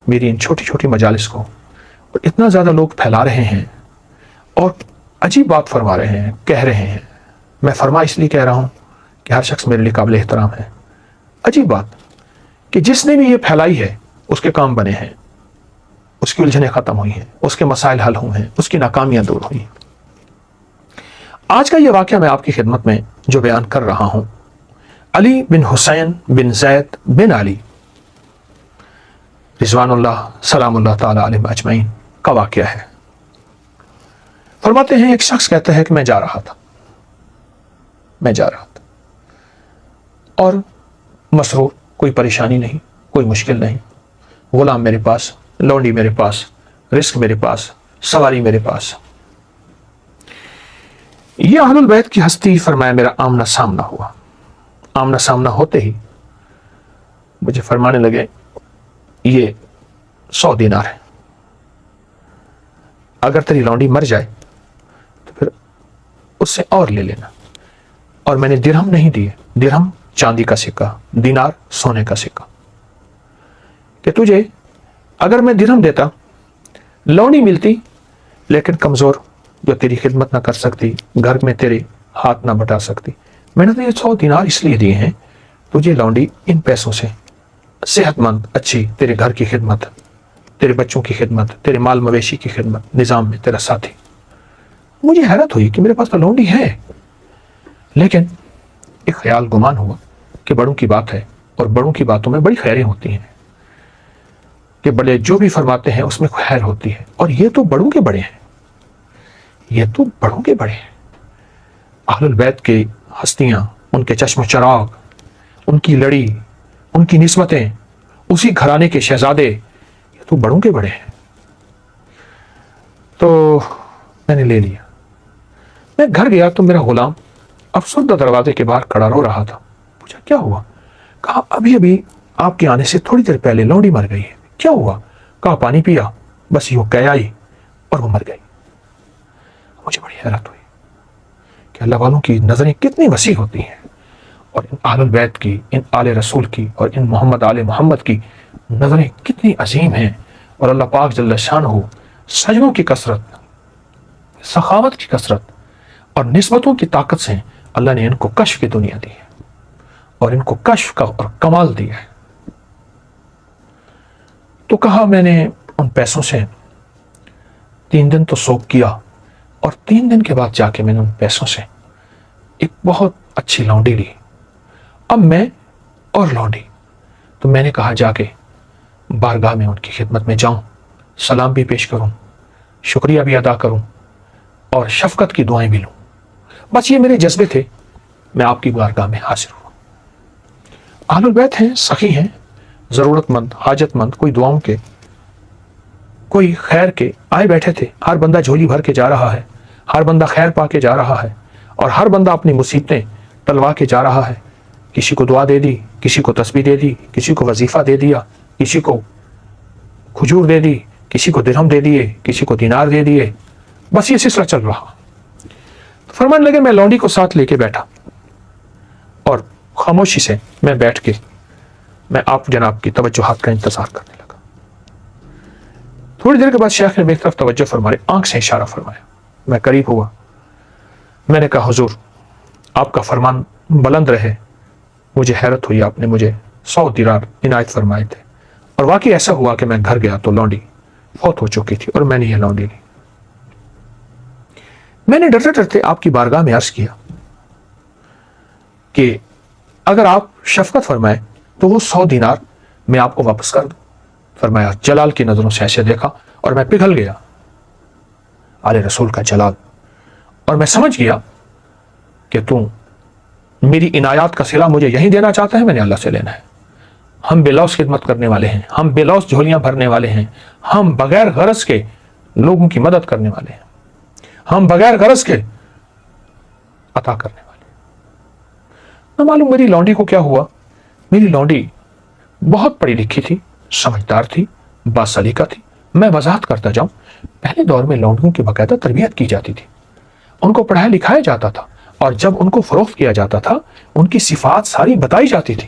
میری ان چھوٹی چھوٹی مجالس کو اور اتنا زیادہ لوگ پھیلا رہے ہیں اور عجیب بات فرما رہے ہیں، کہہ رہے ہیں. میں فرما اس لیے کہہ رہا ہوں کہ ہر شخص میرے لیے قابل احترام ہے. عجیب بات کہ جس نے بھی یہ پھیلائی ہے اس کے کام بنے ہیں، اس کی الجھنیں ختم ہوئی ہیں، اس کے مسائل حل ہوئے ہیں، اس کی ناکامیاں دور ہوئی ہیں. آج کا یہ واقعہ میں آپ کی خدمت میں جو بیان کر رہا ہوں، علی بن حسین بن زید بن علی رضوان اللہ سلام اللہ تعالی علیہ اجمعین کا واقعہ ہے. فرماتے ہیں ایک شخص کہتا ہے کہ میں جا رہا تھا اور مسرور، کوئی پریشانی نہیں، کوئی مشکل نہیں، غلام میرے پاس، لونڈی میرے پاس، رزق میرے پاس، سواری میرے پاس. یہ اہل البیت کی ہستی فرمایا میرا آمنا سامنا ہوا. آمنا سامنا ہوتے ہی مجھے فرمانے لگے یہ 100 دینار ہے، اگر تیری لونڈی مر جائے تو پھر اس سے اور لے لینا. اور میں نے درہم نہیں دیے، درہم چاندی کا سکہ، دینار سونے کا سکہ، کہ تجھے اگر میں درہم دیتا، لونڈی ملتی لیکن کمزور، جو تیری خدمت نہ کر سکتی، گھر میں تیرے ہاتھ نہ بٹا سکتی، میں نے تو یہ 100 دینار اس لیے دیے ہیں تجھے لونڈی ان پیسوں سے صحت مند اچھی تیرے گھر کی خدمت، تیرے بچوں کی خدمت، تیرے مال مویشی کی خدمت، نظام میں تیرا ساتھی. مجھے حیرت ہوئی کہ میرے پاس تو لونڈی ہے، لیکن ایک خیال گمان ہوا کہ بڑوں کی بات ہے اور بڑوں کی باتوں میں بڑی خیریں ہوتی ہیں، کہ بڑے جو بھی فرماتے ہیں اس میں خیر ہوتی ہے. اور یہ تو بڑوں کے بڑے ہیں، یہ تو بڑوں کے بڑے ہیں. اہل البیت کے ہستیاں، ان کے چشم و چراغ، ان کی لڑی، ان کی نسبتیں، اسی گھرانے کے شہزادے، یہ تو بڑوں کے بڑے ہیں. تو میں نے لے لیا. میں گھر گیا تو میرا غلام افسردہ دروازے کے باہر کھڑا رو رہا تھا. پوچھا کیا ہوا؟ کہا ابھی آپ کے آنے سے تھوڑی دیر پہلے لونڈی مر گئی ہے. کیا ہوا؟ کہا پانی پیا، بس یوں کہہ آئی اور وہ مر گئی. مجھے بڑی حیرت ہوئی کہ اللہ والوں کی نظریں کتنی وسیع ہوتی ہیں، اور ان اہل البیت کی، ان آل رسول کی اور ان محمد آل محمد کی نظریں کتنی عظیم ہیں. اور اللہ پاک جل شانہ سجنوں کی کثرت، سخاوت کی کثرت اور نسبتوں کی طاقت سے اللہ نے ان کو کشف کی دنیا دی ہے اور ان کو کشف کا اور کمال دیا ہے. تو کہا میں نے ان پیسوں سے 3 دن تو سوگ کیا، اور 3 دن کے بعد جا کے میں نے ان پیسوں سے ایک بہت اچھی لونڈی لی. اب میں اور لونڈی، تو میں نے کہا جا کے بارگاہ میں ان کی خدمت میں جاؤں، سلام بھی پیش کروں، شکریہ بھی ادا کروں اور شفقت کی دعائیں بھی لوں. بس یہ میرے جذبے تھے. میں آپ کی بارگاہ میں حاضر ہوں. اہل البیت ہیں، سخی ہیں، ضرورت مند، حاجت مند، کوئی دعاؤں کے، کوئی خیر کے آئے بیٹھے تھے. ہر بندہ جھولی بھر کے جا رہا ہے، ہر بندہ خیر پا کے جا رہا ہے، اور ہر بندہ اپنی مصیبتیں ٹلوا کے جا رہا ہے. کسی کو دعا دے دی، کسی کو تسبیح دے دی، کسی کو وظیفہ دے دیا، کسی کو کھجور دے دی، کسی کو درہم دے دیے، کسی کو دینار دے دیے. بس یہ سلسلہ چل رہا. فرمان لگے میں لونڈی کو ساتھ لے کے بیٹھا اور خاموشی سے میں بیٹھ کے میں آپ جناب کی توجہات کا انتظار کرنے لگا. تھوڑی دیر کے بعد شیخ نے میری طرف توجہ فرمائے، آنکھ سے اشارہ فرمایا. میں قریب ہوا. میں نے کہا حضور آپ کا فرمان بلند رہے. مجھے حیرت ہوئی، آپ نے مجھے 100 دینار عنایت فرمائے تھے. اور واقعی ایسا ہوا کہ میں گھر گیا تو لونڈی فوت ہو چکی تھی اور میں نے یہ لونڈی لی. میں نے ڈرتے ڈرتے آپ کی بارگاہ میں عرض کیا کہ اگر آپ شفقت فرمائیں تو وہ 100 دینار میں آپ کو واپس کر دوں. فرمایا جلال کی نظروں سے ایسے دیکھا اور میں پگھل گیا. آل رسول کا جلال. اور میں سمجھ گیا کہ تم میری عنایات کا صلہ مجھے یہی دینا چاہتا ہے، میں نے اللہ سے لینا ہے. ہم بے لوث خدمت کرنے والے ہیں، ہم بے لوث جھولیاں بھرنے والے ہیں، ہم بغیر غرض کے لوگوں کی مدد کرنے والے ہیں، ہم بغیر غرض کے عطا کرنے والے ہیں. نہ معلوم میری لونڈی کو کیا ہوا. میری لونڈی بہت پڑھی لکھی تھی، سمجھدار تھی، باسلیقہ تھی. میں وضاحت کرتا جاؤں، پہلے دور میں لونڈیوں کی باقاعدہ تربیت کی جاتی تھی، ان کو پڑھایا لکھایا جاتا تھا، اور جب ان کو فروخت کیا جاتا تھا ان کی صفات ساری بتائی جاتی تھی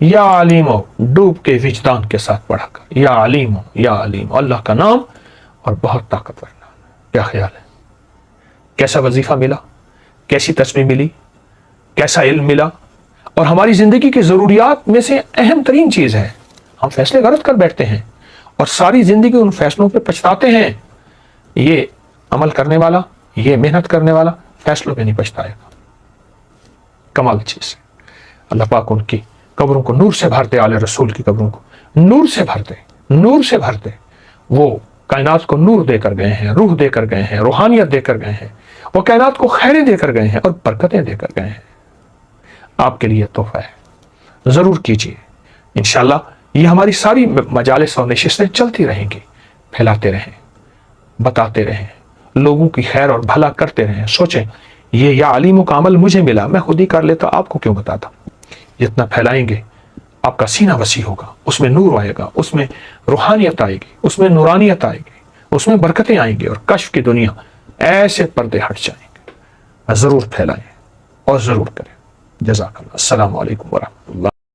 یا علیمو ڈوب کے وجدان کے ساتھ پڑھا کر، یا علیمو یا علیمو، اللہ کا نام اور بہت طاقتور نام ہے۔ کیا خیال ہے؟ کیسا وظیفہ ملا، کیسی تسبیح ملی، کیسا علم ملا، اور ہماری زندگی کی ضروریات میں سے اہم ترین چیز ہے۔ ہم فیصلے غلط کر بیٹھتے ہیں اور ساری زندگی ان فیصلوں پہ پچھتاتے ہیں۔ یہ عمل کرنے والا، یہ محنت کرنے والا فیصلوں پہ نہیں پچھتائے گا۔ کمال چیز ہے۔ اللہ پاک ان کی قبروں کو نور سے بھر دے، آل رسول کی قبروں کو نور سے بھر دے، نور سے بھر دے۔ وہ کائنات کو نور دے کر گئے ہیں، روح دے کر گئے ہیں، روحانیت دے کر گئے ہیں، وہ کائنات کو خیریں دے کر گئے ہیں اور برکتیں دے کر گئے ہیں۔ آپ کے لیے تحفہ ہے، ضرور کیجیے۔ انشاءاللہ یہ ہماری ساری مجالس اور نشستیں چلتی رہیں گی، پھیلاتے رہیں، بتاتے رہیں، لوگوں کی خیر اور بھلا کرتے رہیں۔ سوچیں یہ یا علیموں کا عمل مجھے ملا، میں خود ہی کر لیتا، آپ کو کیوں بتاتا؟ جتنا پھیلائیں گے آپ کا سینہ وسیع ہوگا، اس میں نور آئے گا، اس میں روحانیت آئے گی، اس میں نورانیت آئے گی، اس میں برکتیں آئیں گی، اور کشف کی دنیا ایسے پردے ہٹ جائیں گے۔ ضرور پھیلائیں اور ضرور کریں۔ جزاک اللہ۔ السلام علیکم ورحمۃ اللہ۔